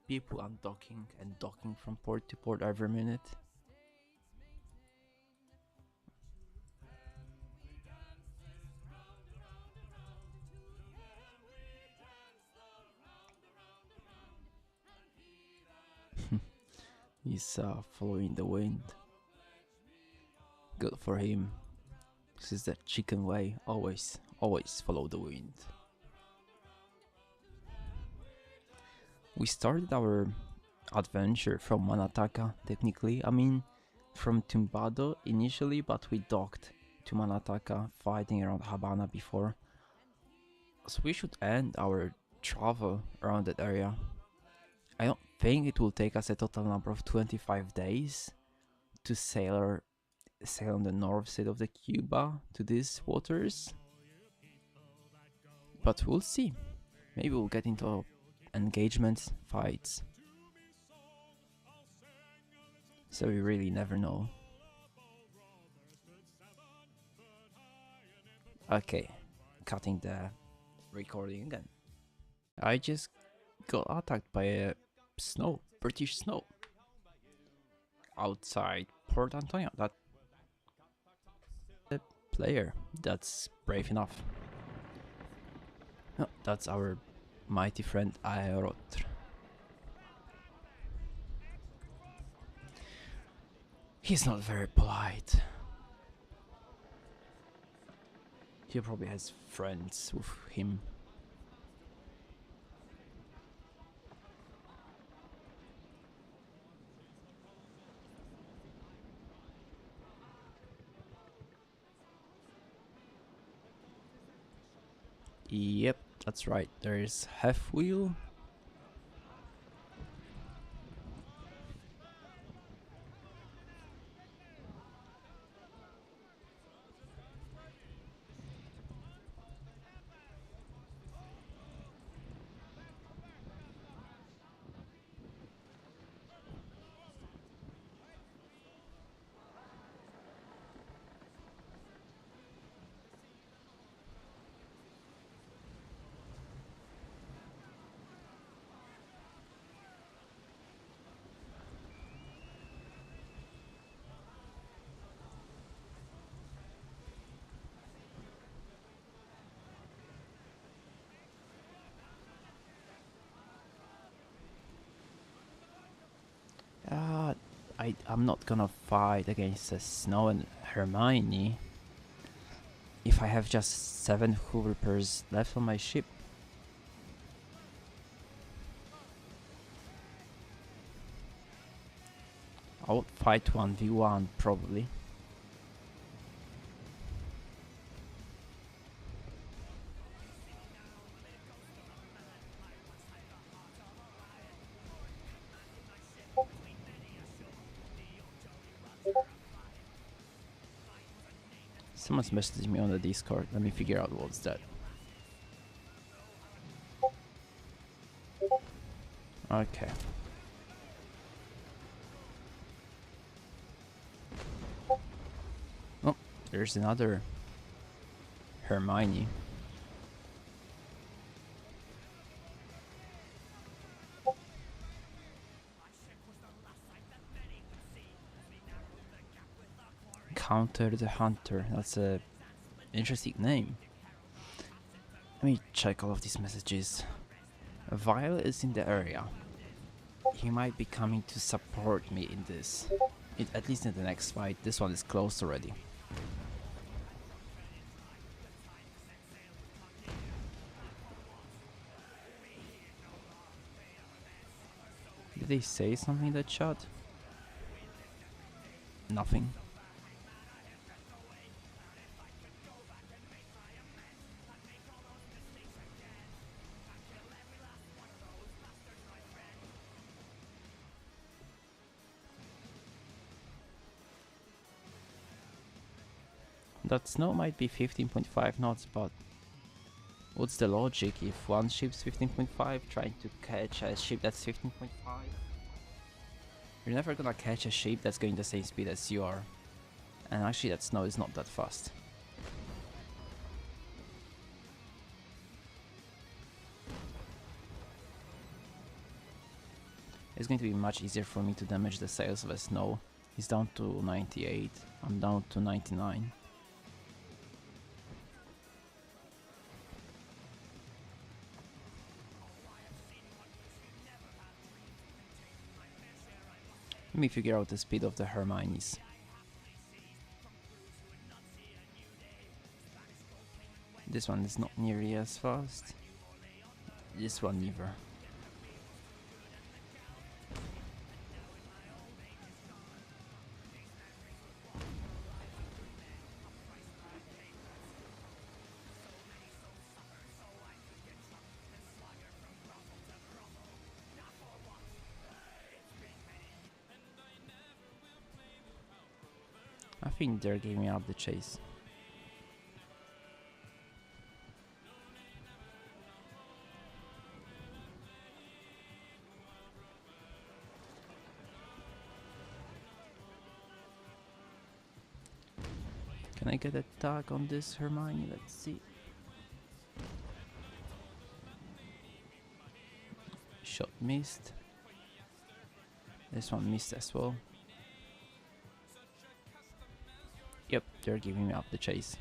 people undocking and docking from port to port every minute. He's following the wind. Good for him. This is the chicken way. Always follow the wind. We started our adventure from Manataka, technically. I mean, from Tumbado initially, but we docked to Manataka, fighting around Habana before. So we should end our travel around that area. I don't think it will take us a total number of 25 days to sail on the north side of the Cuba to these waters. But we'll see. Maybe we'll get into engagements, fights. So we really never know. Okay, cutting the recording again. I just got attacked by a British snow outside Port Antonio. That the player that's brave enough. No, that's our mighty friend Aerotr. He's not very polite. He probably has friends with him. Yep, that's right. There's half wheel. I'm not gonna fight against the Snow and Hermione if I have just 7 Hooverpers left on my ship. I would fight 1v1 probably. Someone's messaging me on the Discord. Let me figure out what's that. Okay. Oh, there's another Hermione. Counter the Hunter. That's a interesting name. Let me check all of these messages. Violet is in the area. He might be coming to support me in this. At least in the next fight. This one is closed already. Did they say something in that chat? Nothing. That snow might be 15.5 knots, but what's the logic if one ship's 15.5 trying to catch a ship that's 15.5? You're never gonna catch a ship that's going the same speed as you are. And actually that snow is not that fast. It's going to be much easier for me to damage the sails of a snow. He's down to 98, I'm down to 99. Let me figure out the speed of the Hermiones. This one is not nearly as fast. This one neither. I think they're giving up the chase. Can I get a tag on this Hermione? Let's see. Shot missed. This one missed as well. Yep, they're giving me up the chase.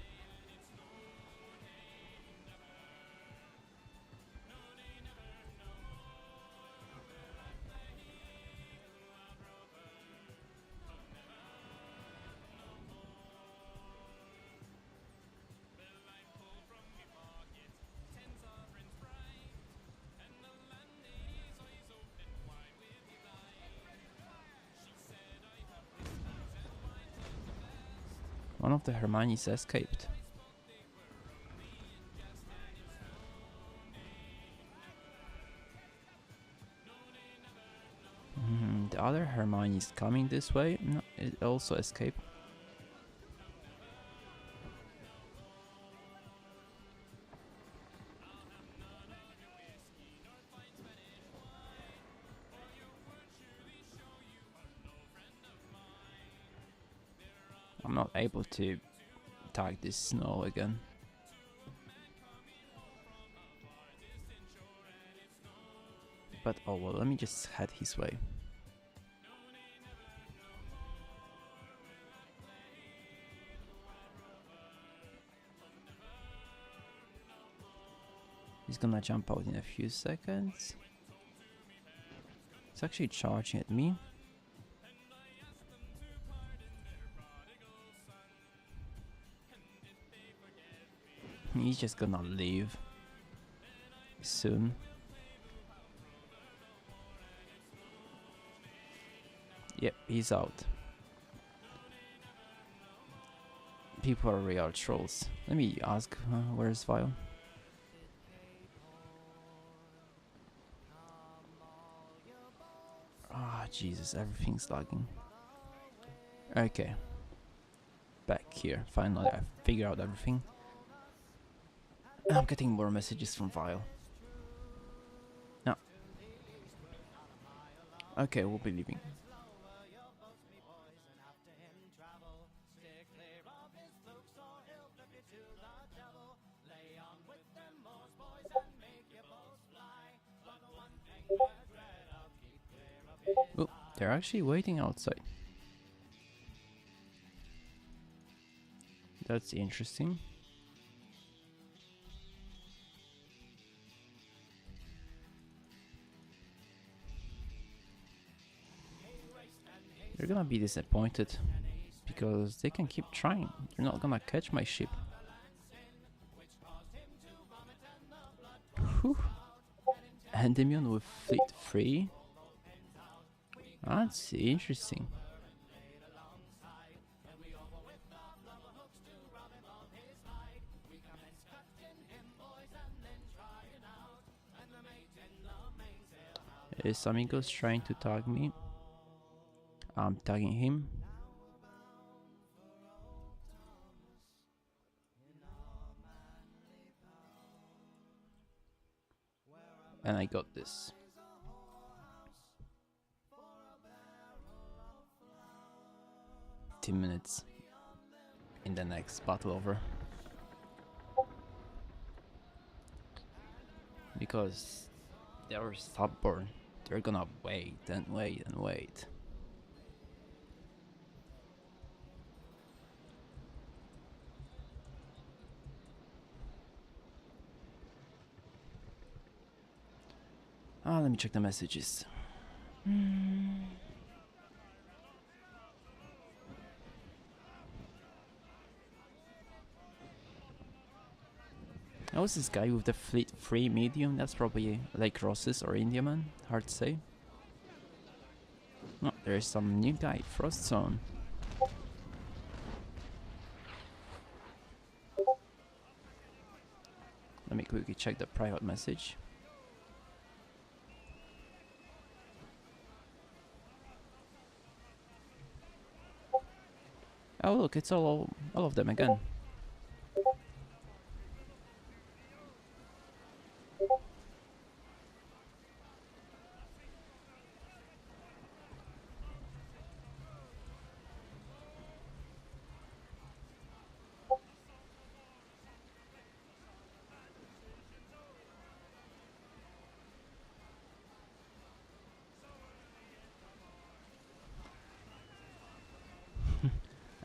One of the Hermiones escaped. The other Hermione is coming this way. No, it also escaped. I'm not able to tag this snow again. But oh well, let me just head his way. He's gonna jump out in a few seconds. It's actually charging at me. He's just gonna leave soon. Yep, he's out. People are real trolls. Let me ask, where's Vile? Ah, Jesus, everything's lagging. Okay. back here. Finally, I figured out everything. I'm getting more messages from Vile. No. Okay, we'll be leaving. Oh, they're actually waiting outside. That's interesting. They're gonna be disappointed because they can keep trying. They're not gonna catch my ship. Whew. Endymion with fleet 3. That's interesting. Is Amigos trying to tag me? I'm tagging him. And I got this. Minutes in the next battle over. Because they're stubborn. They're gonna wait and wait and wait. Let me check the messages. Oh, this guy with the fleet 3 medium? That's probably Lake Rosses or Indiaman. Hard to say. Oh, there's some new guy, Frost Zone. Let me quickly check the private message. Oh look, it's all of them again.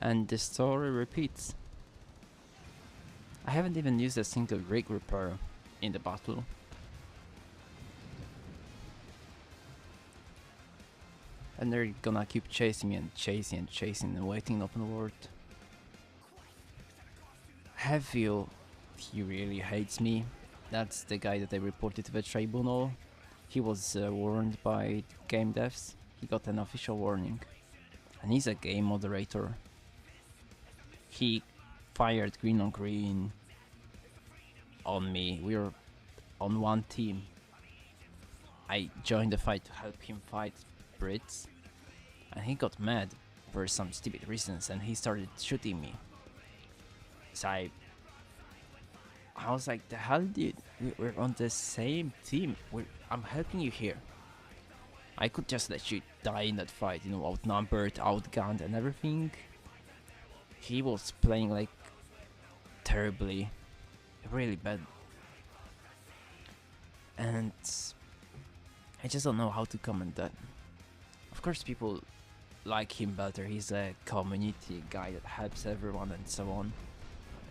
And the story repeats. I haven't even used a single rig repair in the battle. And they're gonna keep chasing me and chasing and chasing and waiting in open world. Heavy, he really hates me. That's the guy that I reported to the tribunal. He was warned by game devs. He got an official warning. And he's a game moderator. He fired green on green on me. We were on one team. I joined the fight to help him fight Brits. And he got mad for some stupid reasons and he started shooting me. So I was like, the hell dude, we're on the same team. I'm helping you here. I could just let you die in that fight, you know, outnumbered, outgunned and everything. He was playing like terribly, really bad. And I just don't know how to comment that. Of course people like him better, he's a community guy that helps everyone and so on.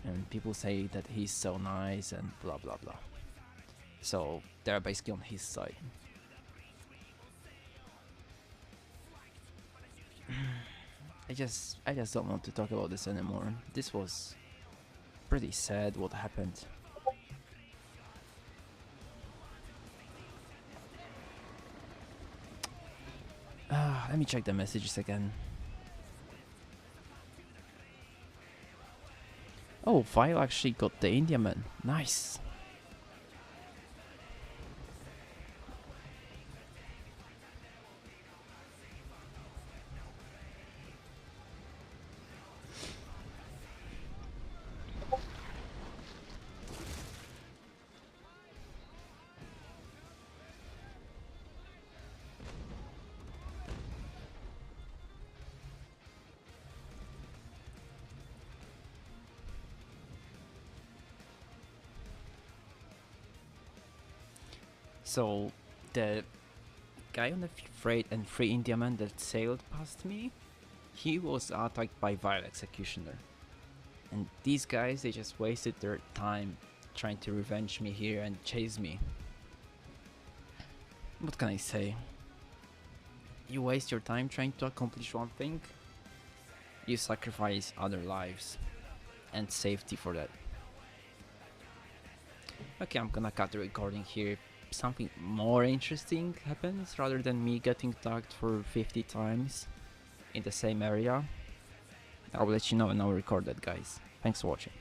And people say that he's so nice and blah blah blah. So they're basically on his side. I just don't want to talk about this anymore. This was pretty sad what happened. Let me check the messages again. Oh, Vile actually got the Indiaman. Nice. So the guy on the freight and free Indiaman that sailed past me, he was attacked by vile executioner. And these guys, they just wasted their time trying to revenge me here and chase me. What can I say? You waste your time trying to accomplish one thing, you sacrifice other lives and safety for that. Okay, I'm gonna cut the recording here. Something more interesting happens rather than me getting tagged for 50 times in the same area. I'll let you know and I'll record that, guys. Thanks for watching.